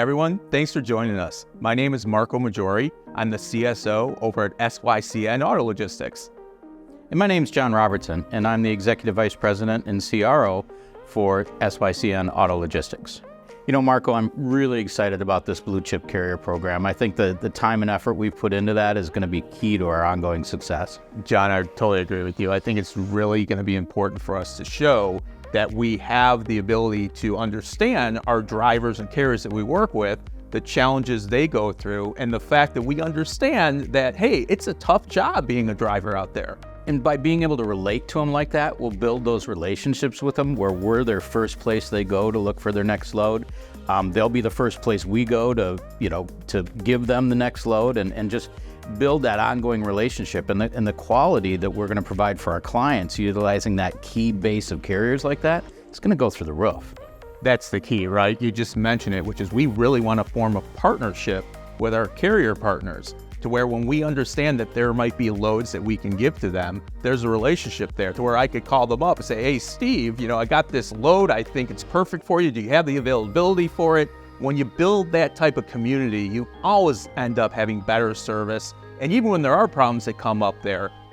everyone, thanks for joining us. My name is Marco Maggiore. I'm the CSO over at SYCN Auto Logistics. And my name is John Robertson, and I'm the Executive Vice President and CRO for SYCN Auto Logistics. You know, Marco, I'm really excited about this BlueChip carrier program. I think the time and effort we've put into that is going to be key to our ongoing success. John, I totally agree with you. I think it's really going to be important for us to show that we have the ability to understand our drivers and carriers that we work with, the challenges they go through, and the fact that we understand that, hey, it's a tough job being a driver out there. And by being able to relate to them like that, we'll build those relationships with them where we're their first place they go to look for their next load. They'll be the first place we go to give them the next load and just build that ongoing relationship and the quality that we're going to provide for our clients utilizing that key base of carriers like that. It's going to go through the roof. That's the key, right? You just mentioned it, which is we really want to form a partnership with our carrier partners to where when we understand that there might be loads that we can give to them, there's a relationship there to where I could call them up and say, hey, Steve, I got this load. I think it's perfect for you. Do you have the availability for it? When you build that type of community, you always end up having better service. And even when there are problems that come up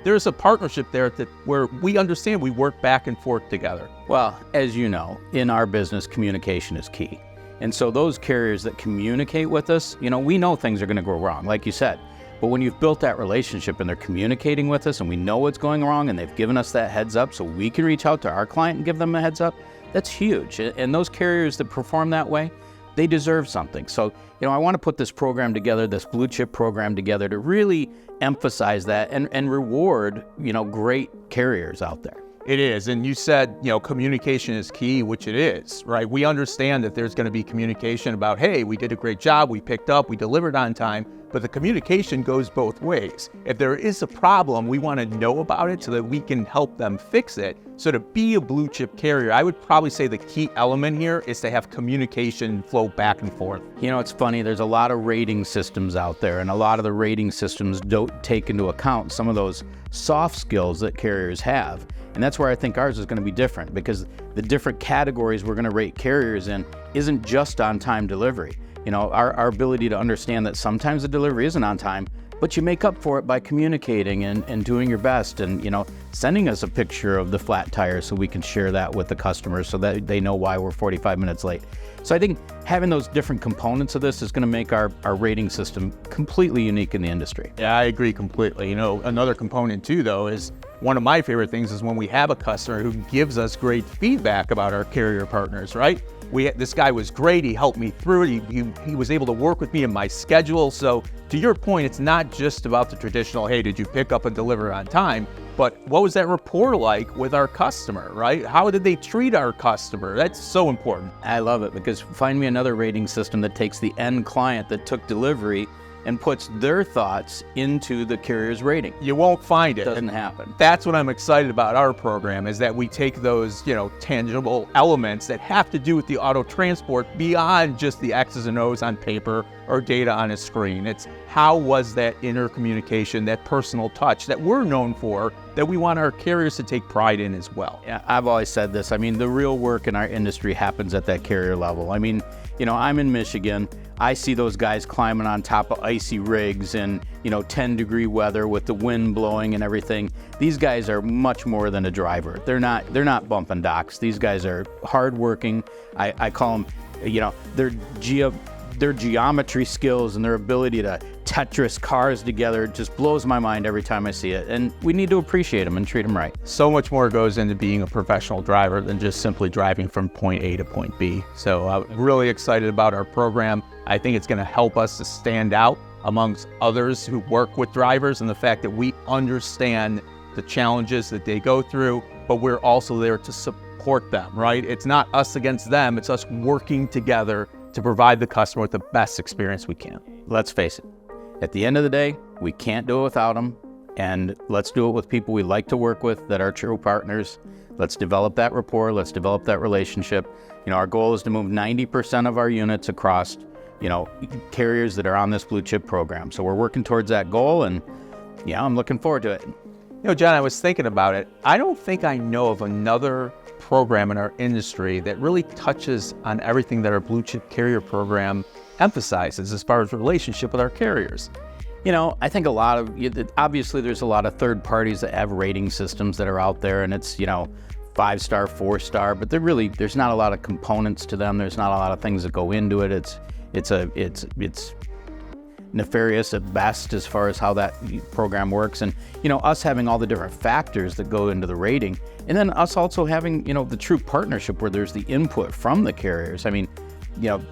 there's a partnership there where we understand we work back and forth together. Well, as you know, in our business, communication is key. And so those carriers that communicate with us, we know things are going to go wrong, like you said. But when you've built that relationship and they're communicating with us and we know what's going wrong and they've given us that heads up so we can reach out to our client and give them a heads up, that's huge. And those carriers that perform that way, they deserve something. So, I want to put this program together, this BlueChip program together to really emphasize that and reward, great carriers out there. It is. And you said, communication is key, which it is, right? We understand that there's going to be communication about, hey, we did a great job, we picked up, we delivered on time, but the communication goes both ways. If there is a problem, we want to know about it so that we can help them fix it. So to be a blue chip carrier, I would probably say the key element here is to have communication flow back and forth. It's funny, there's a lot of rating systems out there, and a lot of the rating systems don't take into account some of those soft skills that carriers have. And that's where I think ours is going to be different, because the different categories we're going to rate carriers in isn't just on-time delivery. Our ability to understand that sometimes the delivery isn't on time, but you make up for it by communicating and doing your best and, sending us a picture of the flat tire so we can share that with the customers so that they know why we're 45 minutes late. So I think having those different components of this is going to make our rating system completely unique in the industry. Yeah, I agree completely. Another component too, though, is one of my favorite things is when we have a customer who gives us great feedback about our carrier partners, right? This guy was great. He helped me through it. He was able to work with me in my schedule. So to your point, it's not just about the traditional, hey, did you pick up and deliver on time? But what was that rapport like with our customer, right? How did they treat our customer? That's so important. I love it, because find me another rating system that takes the end client that took delivery and puts their thoughts into the carrier's rating. You won't find it. It doesn't happen. That's what I'm excited about our program, is that we take those, tangible elements that have to do with the auto transport beyond just the X's and O's on paper or data on a screen. It's how was that inner communication, that personal touch that we're known for, that we want our carriers to take pride in as well. Yeah, I've always said this. The real work in our industry happens at that carrier level. I'm in Michigan. I see those guys climbing on top of icy rigs in, 10-degree weather with the wind blowing and everything. These guys are much more than a driver. They're not bumping docks. These guys are hardworking. I call them, their geometry skills and their ability to Tetris cars together just blows my mind every time I see it. And we need to appreciate them and treat them right. So much more goes into being a professional driver than just simply driving from point A to point B. So I'm really excited about our program. I think it's going to help us to stand out amongst others who work with drivers, and the fact that we understand the challenges that they go through, but we're also there to support them, right? It's not us against them. It's us working together to provide the customer with the best experience we can. Let's face it, at the end of the day, we can't do it without them, and let's do it with people we like to work with that are true partners. Let's develop that rapport. Let's develop that relationship. Our goal is to move 90% of our units across, carriers that are on this BlueChip program. So we're working towards that goal, and I'm looking forward to it. John, I was thinking about it. I don't think I know of another program in our industry that really touches on everything that our BlueChip carrier program emphasizes as far as relationship with our carriers? You know, I think a lot of, obviously there's a lot of third parties that have rating systems that are out there, and it's, 5-star, 4-star, but there's not a lot of components to them. There's not a lot of things that go into it. It's nefarious at best as far as how that program works. And, us having all the different factors that go into the rating, and then us also having, the true partnership where there's the input from the carriers. I mean,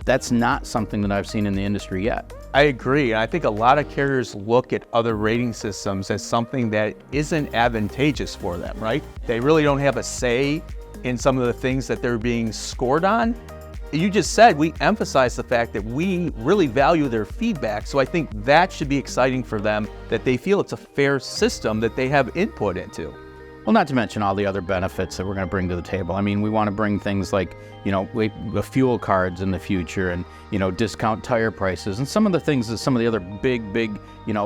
that's not something that I've seen in the industry yet. I agree. I think a lot of carriers look at other rating systems as something that isn't advantageous for them, right? They really don't have a say in some of the things that they're being scored on. You just said we emphasize the fact that we really value their feedback. So I think that should be exciting for them, that they feel it's a fair system that they have input into. Well, not to mention all the other benefits that we're going to bring to the table. I mean, we want to bring things like, the fuel cards in the future and, discount tire prices and some of the things that some of the other big,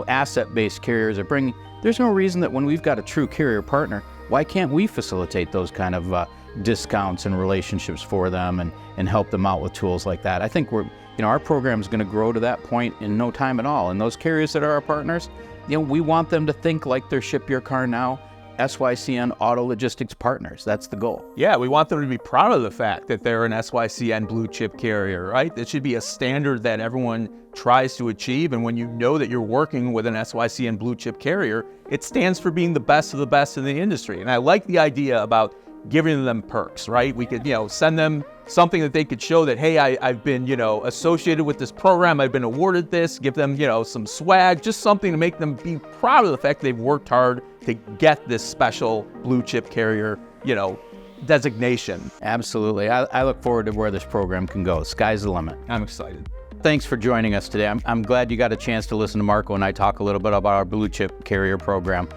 asset-based carriers are bringing. There's no reason that when we've got a true carrier partner, why can't we facilitate those kind of discounts and relationships for them and help them out with tools like that? I think our program is going to grow to that point in no time at all. And those carriers that are our partners, we want them to think like they're Ship Your Car Now SYCN Auto Logistics partners. That's the goal. Yeah, we want them to be proud of the fact that they're an SYCN blue chip carrier, right? It should be a standard that everyone tries to achieve. And when you know that you're working with an SYCN blue chip carrier, it stands for being the best of the best in the industry. And I like the idea about giving them perks, right? We could, send them something that they could show that, hey, I've been, associated with this program. I've been awarded this, give them, some swag, just something to make them be proud of the fact they've worked hard to get this special blue chip carrier, designation. Absolutely. I look forward to where this program can go. Sky's the limit. I'm excited. Thanks for joining us today. I'm glad you got a chance to listen to Marco and I talk a little bit about our blue chip carrier program.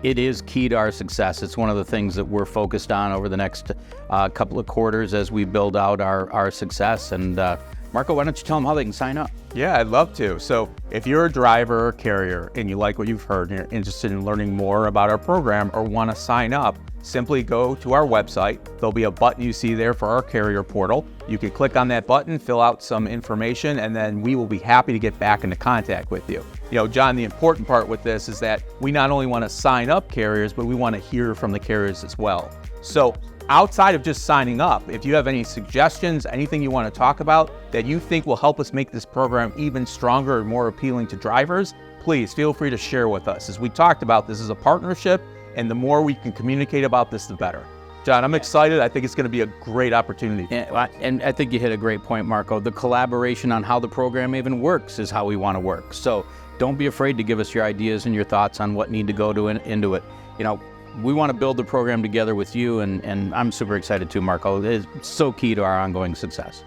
It is key to our success. It's one of the things that we're focused on over the next couple of quarters as we build out our success. And Marco, why don't you tell them how they can sign up? Yeah, I'd love to. So if you're a driver or carrier and you like what you've heard and you're interested in learning more about our program or want to sign up, simply go to our website. There'll be a button you see there for our carrier portal. You can click on that button, fill out some information, and then we will be happy to get back into contact with you. John, the important part with this is that we not only want to sign up carriers, but we want to hear from the carriers as well. So outside of just signing up, if you have any suggestions, anything you want to talk about that you think will help us make this program even stronger and more appealing to drivers, please feel free to share with us. As we talked about, this is a partnership, and the more we can communicate about this, the better. John, I'm excited. I think it's going to be a great opportunity. And I think you hit a great point, Marco. The collaboration on how the program even works is how we want to work. So don't be afraid to give us your ideas and your thoughts on what need to go into it. We want to build the program together with you, and I'm super excited too, Marco. It is so key to our ongoing success.